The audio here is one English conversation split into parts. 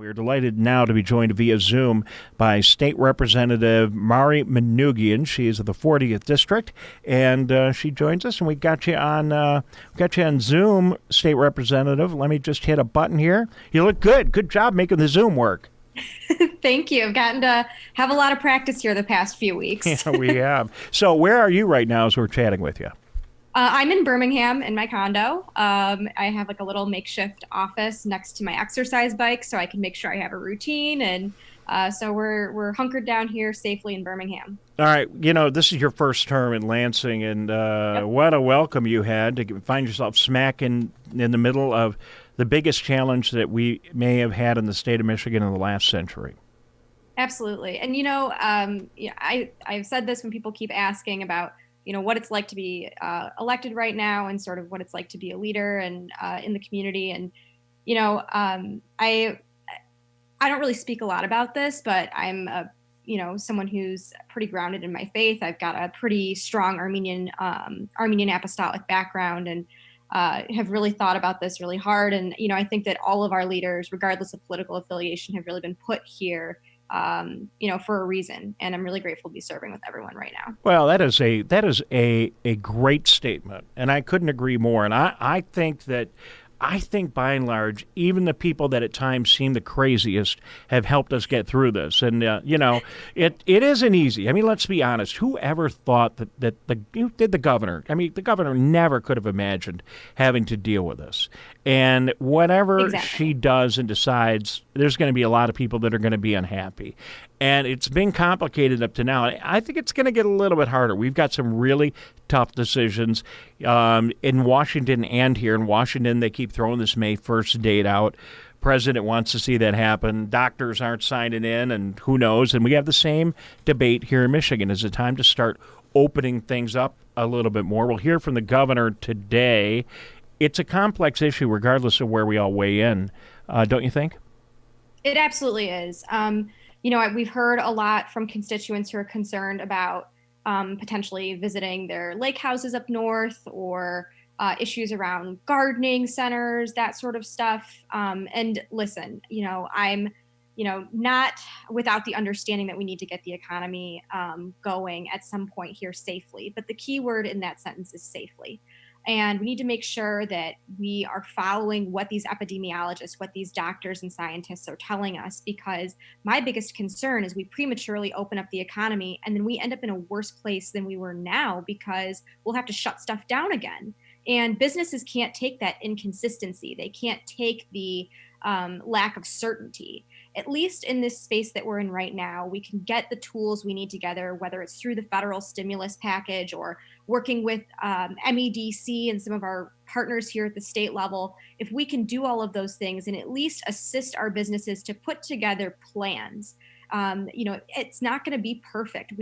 We are delighted now to be joined via Zoom by State Representative Mari Manoogian. She is of the 40th District, and she joins us. And we got you on Zoom, State Representative. Let me just hit a button here. You look good. Good job making the Zoom work. Thank you. I've gotten to have a lot of practice here the past few weeks. Yeah, we have. So, where are you right now as we're chatting with you? I'm in Birmingham in my condo. I have like a little makeshift office next to my exercise bike so I can make sure I have a routine. And so we're hunkered down here safely in Birmingham. All right. You know, this is your first term in Lansing, and Yep. what a welcome you had to find yourself smack in the middle of the biggest challenge that we may have had in the state of Michigan in the last century. Absolutely. And, I've said this when people keep asking about, what it's like to be elected right now and sort of what it's like to be a leader and in the community. And, I don't really speak a lot about this, but I'm someone who's pretty grounded in my faith. I've got a pretty strong Armenian apostolic background and have really thought about this really hard. And, I think that all of our leaders, regardless of political affiliation, have really been put here for a reason. And I'm really grateful to be serving with everyone right now. Well, that is a great statement, and I couldn't agree more. And I think by and large, even the people that at times seem the craziest have helped us get through this. And, it isn't easy. I mean, let's be honest. Whoever thought that the governor, the governor never could have imagined having to deal with this. And whatever Exactly. she does and decides, there's going to be a lot of people that are going to be unhappy. And it's been complicated up to now. I think it's going to get a little bit harder. We've got some really tough decisions in Washington and here. In Washington, they keep throwing this May 1st date out. President wants to see that happen. Doctors aren't signing in, and who knows? And we have the same debate here in Michigan. Is it time to start opening things up a little bit more? We'll hear from the governor today. It's a complex issue regardless of where we all weigh in, don't you think? It absolutely is. We've heard a lot from constituents who are concerned about potentially visiting their lake houses up north or issues around gardening centers, that sort of stuff. And listen, I'm, not without the understanding that we need to get the economy going at some point here safely. But the key word in that sentence is safely. And we need to make sure that we are following what these epidemiologists, what these doctors and scientists are telling us, because my biggest concern is we prematurely open up the economy and then we end up in a worse place than we were now because we'll have to shut stuff down again. And businesses can't take that inconsistency. They can't take the lack of certainty. At least in this space that we're in right now, we can get the tools we need together, whether it's through the federal stimulus package or working with MEDC and some of our partners here at the state level. If we can do all of those things and at least assist our businesses to put together plans, it's not going to be perfect.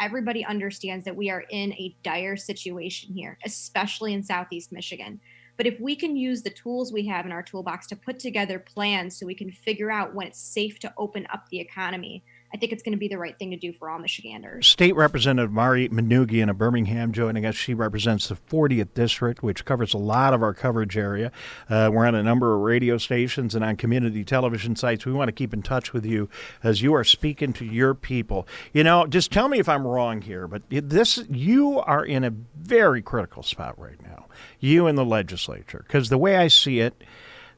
Everybody understands that we are in a dire situation here, especially in Southeast Michigan. But if we can use the tools we have in our toolbox to put together plans so we can figure out when it's safe to open up the economy, I think it's going to be the right thing to do for all Michiganders. State Representative Mari Manoogian of Birmingham joining us. She represents the 40th District, which covers a lot of our coverage area. We're on a number of radio stations and on community television sites. We want to keep in touch with you as you are speaking to your people. Just tell me if I'm wrong here, but you are in a very critical spot right now, you and the legislature, because the way I see it,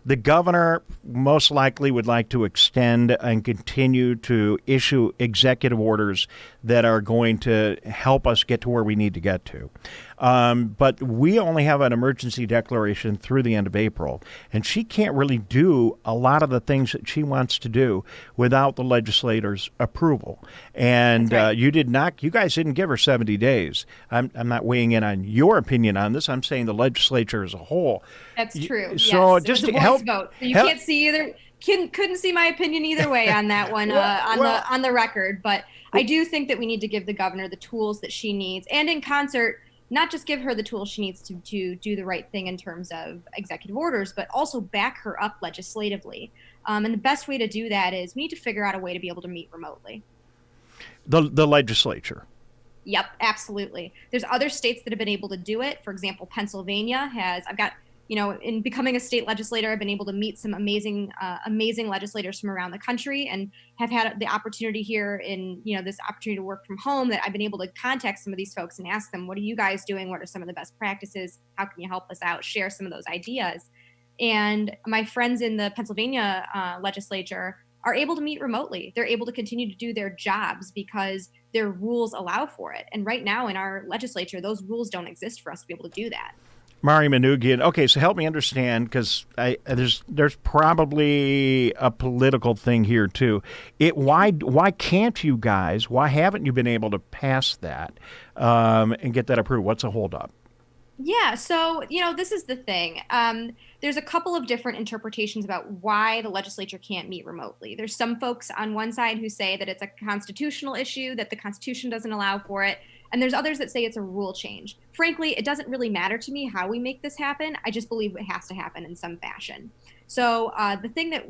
the governor most likely would like to extend and continue to issue executive orders that are going to help us get to where we need to get to. But we only have an emergency declaration through the end of April, and she can't really do a lot of the things that she wants to do without the legislators' approval. And That's right. you guys didn't give her 70 days. I'm not weighing in on your opinion on this. I'm saying the legislature as a whole. That's true. So yes. just It was a help. voice vote. So you help- can't see either. Couldn't see my opinion either way on that one on the record. But I do think that we need to give the governor the tools that she needs, and in concert, not just give her the tools she needs to do the right thing in terms of executive orders, but also back her up legislatively. And the best way to do that is we need to figure out a way to be able to meet remotely. The legislature. Yep, absolutely. There's other states that have been able to do it. For example, Pennsylvania has, I've got in becoming a state legislator, I've been able to meet some amazing legislators from around the country, and have had the opportunity here in, this opportunity to work from home, that I've been able to contact some of these folks and ask them, what are you guys doing? What are some of the best practices? How can you help us out? Share some of those ideas. And my friends in the Pennsylvania legislature are able to meet remotely. They're able to continue to do their jobs because their rules allow for it. And right now in our legislature, those rules don't exist for us to be able to do that. Mari Manoogian. Okay, so help me understand, because there's probably a political thing here too. Why can't you guys? Why haven't you been able to pass that and get that approved? What's the holdup? Yeah, so this is the thing. There's a couple of different interpretations about why the legislature can't meet remotely. There's some folks on one side who say that it's a constitutional issue, that the Constitution doesn't allow for it. And there's others that say it's a rule change. Frankly, it doesn't really matter to me how we make this happen. I just believe it has to happen in some fashion. So the thing that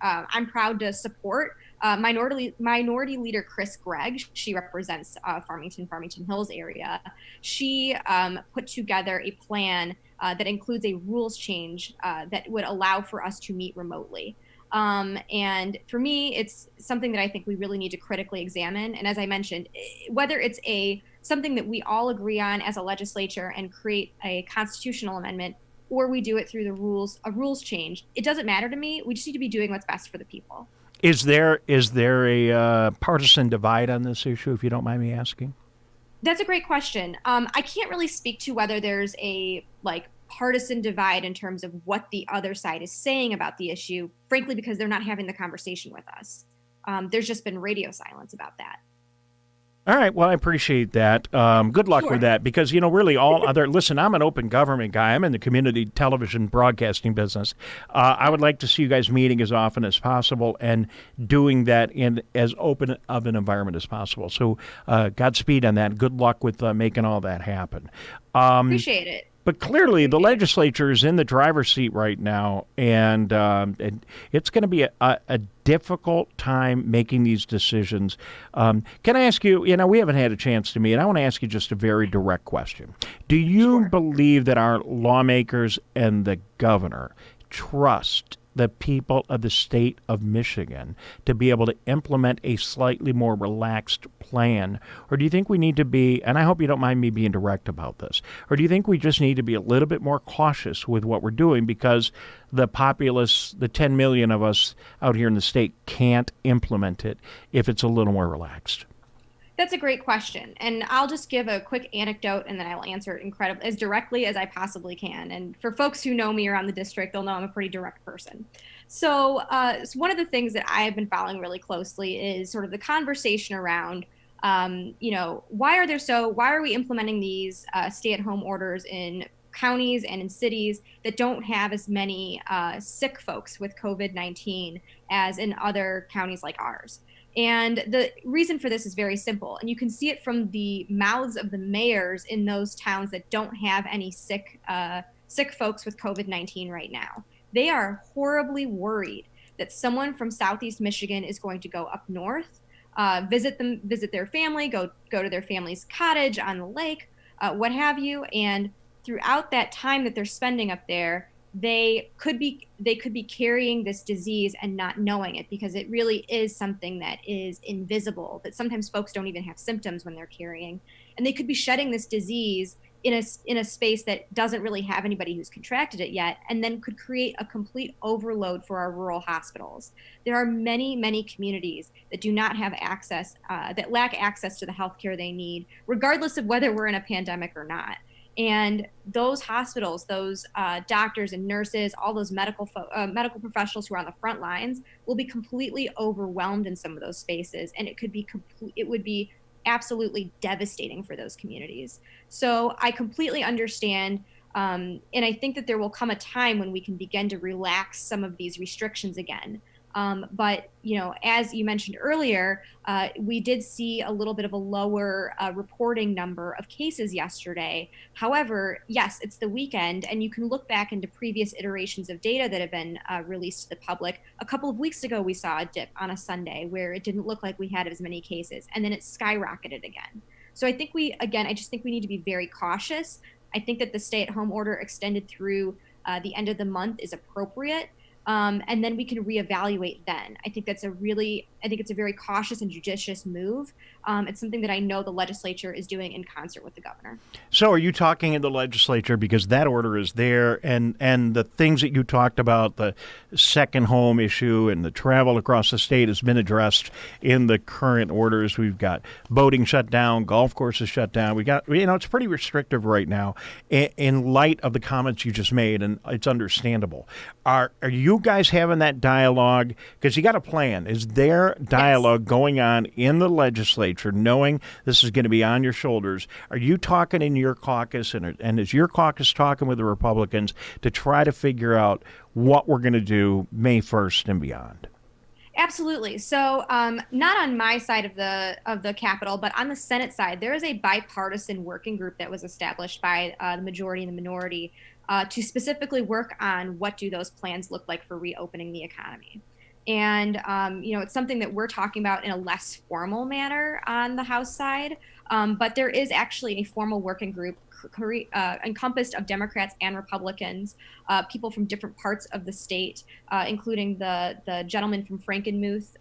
I'm proud to support, Minority Leader Chris Gregg, she represents Farmington Hills area. She put together a plan that includes a rules change that would allow for us to meet remotely. And for me, it's something that I think we really need to critically examine. And as I mentioned, whether it's something that we all agree on as a legislature and create a constitutional amendment, or we do it through a rules change, it doesn't matter to me. We just need to be doing what's best for the people. Is there a partisan divide on this issue, if you don't mind me asking? That's a great question. I can't really speak to whether there's a partisan divide in terms of what the other side is saying about the issue, frankly, because they're not having the conversation with us. There's just been radio silence about that. All right. Well, I appreciate that. Good luck with that, because, really listen, I'm an open government guy. I'm in the community television broadcasting business. I would like to see you guys meeting as often as possible and doing that in as open of an environment as possible. So Godspeed on that. Good luck with making all that happen. Appreciate it. But clearly, the legislature is in the driver's seat right now, and it's going to be a difficult time making these decisions. Can I ask you, we haven't had a chance to meet, and I want to ask you just a very direct question. Do you believe that our lawmakers and the governor trust the people of the state of Michigan to be able to implement a slightly more relaxed plan? Or do you think we need to be, and I hope you don't mind me being direct about this, or do you think we just need to be a little bit more cautious with what we're doing because the populace, the 10 million of us out here in the state, can't implement it if it's a little more relaxed? That's a great question. And I'll just give a quick anecdote and then I'll answer it as directly as I possibly can. And for folks who know me around the district, they'll know I'm a pretty direct person. So one of the things that I have been following really closely is sort of the conversation around, why are we implementing these stay-at-home orders in counties and in cities that don't have as many sick folks with COVID-19 as in other counties like ours? And the reason for this is very simple. And you can see it from the mouths of the mayors in those towns that don't have any sick folks with COVID-19 right now. They are horribly worried that someone from Southeast Michigan is going to go up north, visit their family, go to their family's cottage on the lake, what have you. And throughout that time that they're spending up there, they could be carrying this disease and not knowing it, because it really is something that is invisible, that sometimes folks don't even have symptoms when they're carrying, and they could be shedding this disease in a space that doesn't really have anybody who's contracted it yet, and then could create a complete overload for our rural hospitals. There are many communities that do not have access, that lack access to the healthcare they need, regardless of whether we're in a pandemic or not. And those hospitals, those doctors and nurses, all those medical professionals who are on the front lines will be completely overwhelmed in some of those spaces, and it would be absolutely devastating for those communities. So I completely understand, and I think that there will come a time when we can begin to relax some of these restrictions again. But, as you mentioned earlier, we did see a little bit of a lower reporting number of cases yesterday. However, yes, it's the weekend, and you can look back into previous iterations of data that have been released to the public. A couple of weeks ago, we saw a dip on a Sunday where it didn't look like we had as many cases, and then it skyrocketed again. So I just think we need to be very cautious. I think that the stay-at-home order extended through the end of the month is appropriate. And then we can reevaluate then. I think it's a very cautious and judicious move. It's something that I know the legislature is doing in concert with the governor. So are you talking in the legislature because that order is there and the things that you talked about, the second home issue and the travel across the state has been addressed in the current orders? We've got boating shut down, golf courses shut down. We got, it's pretty restrictive right now in light of the comments you just made, and it's understandable. Are you guys having that dialogue? Because you got a plan. Is there dialogue going on in the legislature, knowing this is going to be on your shoulders? Are you talking in your caucus, and is your caucus talking with the Republicans to try to figure out what we're going to do May 1st and beyond? Absolutely. So, not on my side of the Capitol, but on the Senate side, there is a bipartisan working group that was established by the majority and the minority to specifically work on what do those plans look like for reopening the economy. And, it's something that we're talking about in a less formal manner on the House side. But there is actually a formal working group encompassed of Democrats and Republicans, people from different parts of the state, including the gentleman from Frankenmuth,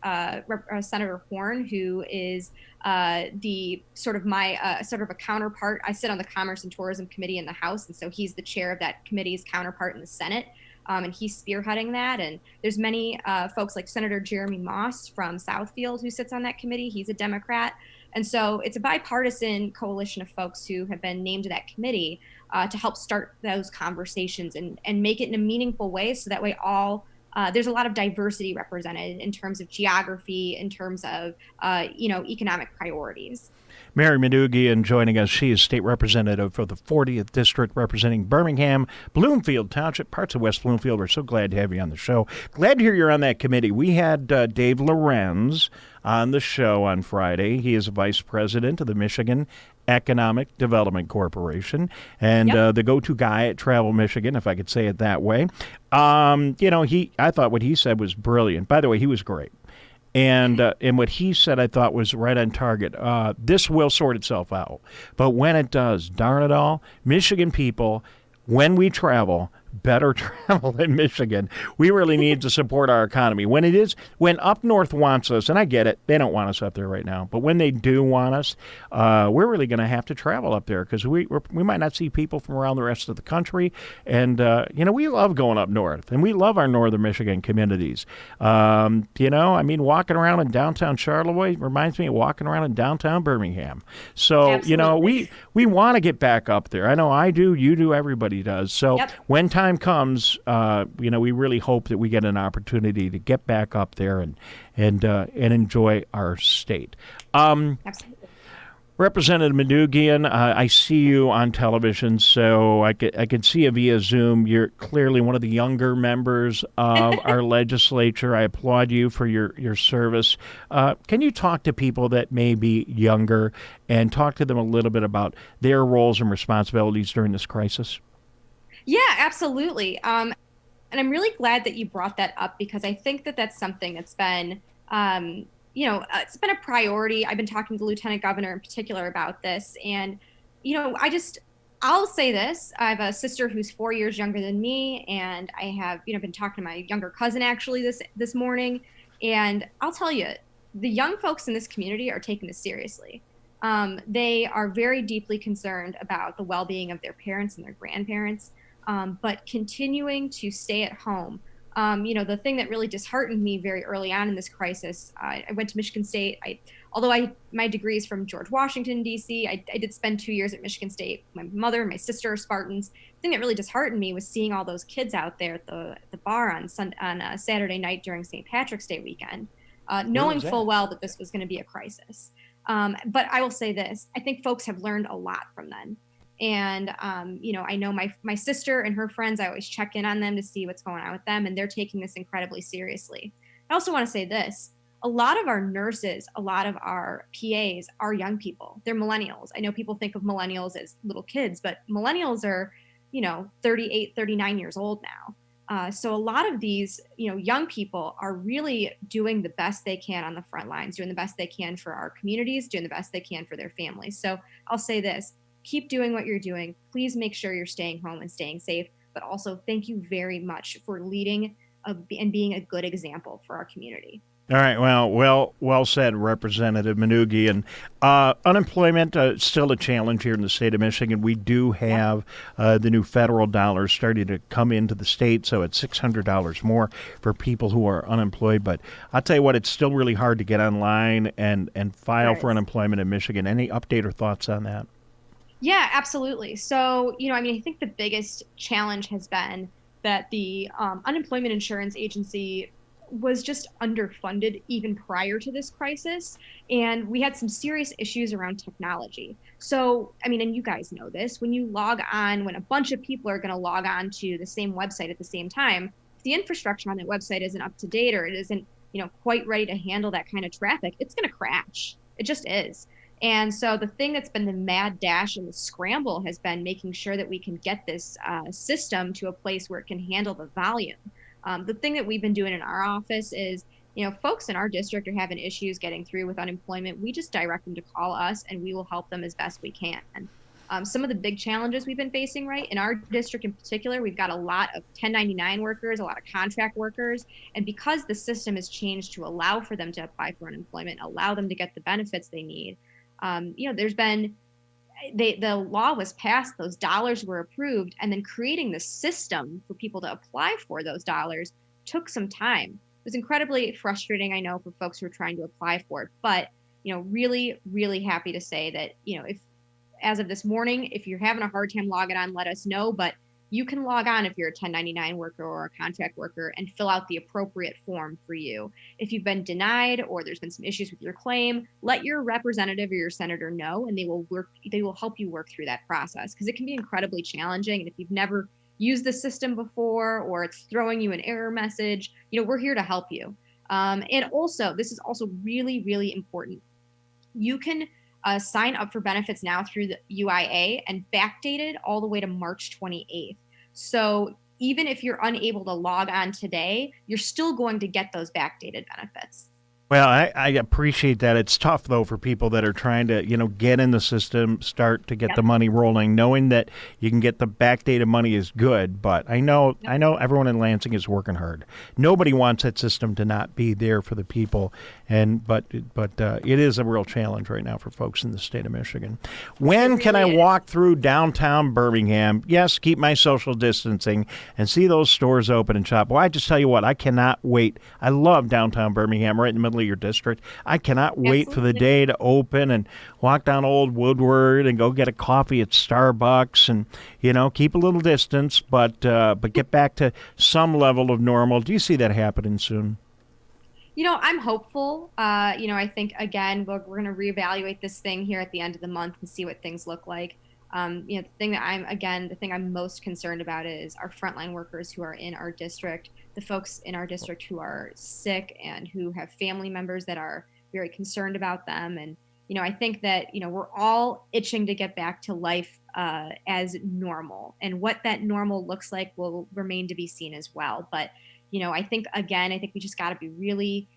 Senator Horn, who is the sort of my sort of a counterpart. I sit on the Commerce and Tourism Committee in the House, and so he's the chair of that committee's counterpart in the Senate. And he's spearheading that. And there's many folks like Senator Jeremy Moss from Southfield who sits on that committee. He's a Democrat. And so it's a bipartisan coalition of folks who have been named to that committee to help start those conversations and make it in a meaningful way so that way there's a lot of diversity represented in terms of geography, in terms of, economic priorities. Mary Manoogian joining us. She is state representative for the 40th District representing Birmingham, Bloomfield Township, parts of West Bloomfield. We're so glad to have you on the show. Glad to hear you're on that committee. We had Dave Lorenz on the show on Friday. He is vice president of the Michigan Economic Development Corporation and the go-to guy at Travel Michigan, if I could say it that way. I thought what he said was brilliant. By the way, he was great. And what he said, I thought, was right on target. This will sort itself out. But when it does, darn it all, Michigan people, when we travel, better travel in Michigan. We really need to support our economy. When up north wants us, and I get it, they don't want us up there right now, but when they do want us, we're really going to have to travel up there because we might not see people from around the rest of the country. And, we love going up north, and we love our northern Michigan communities. Walking around in downtown Charlevoix reminds me of walking around in downtown Birmingham. So, Absolutely. we want to get back up there. I know I do, you do, everybody does. So when time comes, we really hope that we get an opportunity to get back up there and enjoy our state. Absolutely. Representative Manoogian, I see you on television, so I can see you via Zoom. You're clearly one of the younger members of our legislature. I applaud you for your service. Can you talk to people that may be younger and talk to them a little bit about their roles and responsibilities during this crisis? Yeah, absolutely. And I'm really glad that you brought that up because I think that that's something that's been it's been a priority. I've been talking to the lieutenant governor in particular about this. And, I'll say this. I have a sister who's 4 years younger than me. And I have, been talking to my younger cousin actually this morning. And I'll tell you, the young folks in this community are taking this seriously. They are very deeply concerned about the well-being of their parents and their grandparents, but continuing to stay at home. The thing that really disheartened me very early on in this crisis, I went to Michigan State. My degree is from George Washington, D.C., I did spend 2 years at Michigan State. My mother and my sister are Spartans. The thing that really disheartened me was seeing all those kids out there at the bar on Saturday night during St. Patrick's Day weekend, knowing full well that this was going to be a crisis. But I will say this, I think folks have learned a lot from then. And, I know my sister and her friends, I always check in on them to see what's going on with them, and they're taking this incredibly seriously. I also want to say this. A lot of our nurses, a lot of our PAs are young people. They're millennials. I know people think of millennials as little kids, but millennials are, 38, 39 years old now. So a lot of these, young people are really doing the best they can on the front lines, doing the best they can for our communities, doing the best they can for their families. So I'll say this. Keep doing what you're doing. Please make sure you're staying home and staying safe. but also thank you very much for leading and being a good example for our community. All right. Well said, Representative Manoogian. Unemployment still a challenge here in the state of Michigan. We do have the new federal dollars starting to come into the state, so it's $600 more for people who are unemployed. But I'll tell you what, it's still really hard to get online and file for unemployment in Michigan. Any update or thoughts on that? Yeah, absolutely. So, I think the biggest challenge has been that the unemployment insurance agency was just underfunded even prior to this crisis. And we had some serious issues around technology. So, and you guys know this, when you log on, when a bunch of people are going to log on to the same website at the same time, if the infrastructure on that website isn't up to date or it isn't, quite ready to handle that kind of traffic, it's going to crash. It just is. And so the thing that's been the mad dash and the scramble has been making sure that we can get this system to a place where it can handle the volume. The thing that we've been doing in our office is, folks in our district are having issues getting through with unemployment. We just direct them to call us and we will help them as best we can. Some of the big challenges we've been facing, right, in our district in particular, we've got a lot of 1099 workers, a lot of contract workers. And because the system has changed to allow for them to apply for unemployment, allow them to get the benefits they need, there's been the law was passed, those dollars were approved, and then creating the system for people to apply for those dollars took some time. It was incredibly frustrating, I know, for folks who are trying to apply for it, but, really, really happy to say that, if as of this morning, if you're having a hard time logging on, let us know, but you can log on if you're a 1099 worker or a contract worker and fill out the appropriate form for you. If you've been denied or there's been some issues with your claim, let your representative or your senator know, and they will help you work through that process, because it can be incredibly challenging. And if you've never used the system before or it's throwing you an error message, we're here to help you. And also, this is also really, really important. You can sign up for benefits now through the UIA and backdated all the way to March 28th. So even if you're unable to log on today, you're still going to get those backdated benefits. Well, I appreciate that. It's tough, though, for people that are trying to, get in the system, start to get the money rolling, knowing that you can get the backdated money is good. But I know everyone in Lansing is working hard. Nobody wants that system to not be there for the people. But it is a real challenge right now for folks in the state of Michigan. When can I walk through downtown Birmingham? Yes, keep my social distancing and see those stores open and shop. Well, I just tell you what, I cannot wait. I love downtown Birmingham, right in the middle of your district. I cannot wait for the day to open and walk down Old Woodward and go get a coffee at Starbucks and, keep a little distance, but get back to some level of normal. Do you see that happening soon? I'm hopeful. I think, again, we're going to reevaluate this thing here at the end of the month and see what things look like. The thing I'm most concerned about is our frontline workers who are in our district, the folks in our district who are sick and who have family members that are very concerned about them. And, I think that, we're all itching to get back to life as normal, and what that normal looks like will remain to be seen as well. But, I think we just got to be really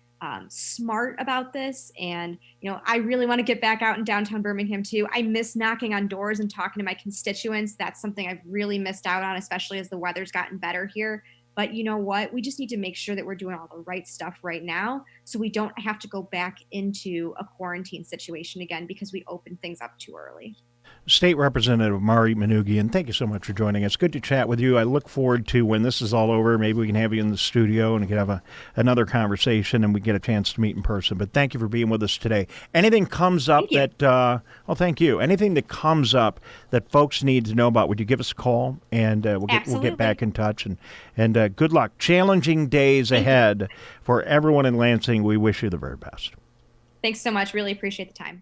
smart about this. And, I really want to get back out in downtown Birmingham too. I miss knocking on doors and talking to my constituents. That's something I've really missed out on, especially as the weather's gotten better here. But you know what? We just need to make sure that we're doing all the right stuff right now so we don't have to go back into a quarantine situation again because we opened things up too early. State Representative Mari Manoogian, thank you so much for joining us. Good to chat with you. I look forward to when this is all over, maybe we can have you in the studio and we can have another conversation and we get a chance to meet in person. But thank you for being with us today. Anything comes up thank you. Anything that comes up that folks need to know about, would you give us a call and we'll get back in touch. And good luck. Challenging days ahead for everyone in Lansing. We wish you the very best. Thanks so much. Really appreciate the time.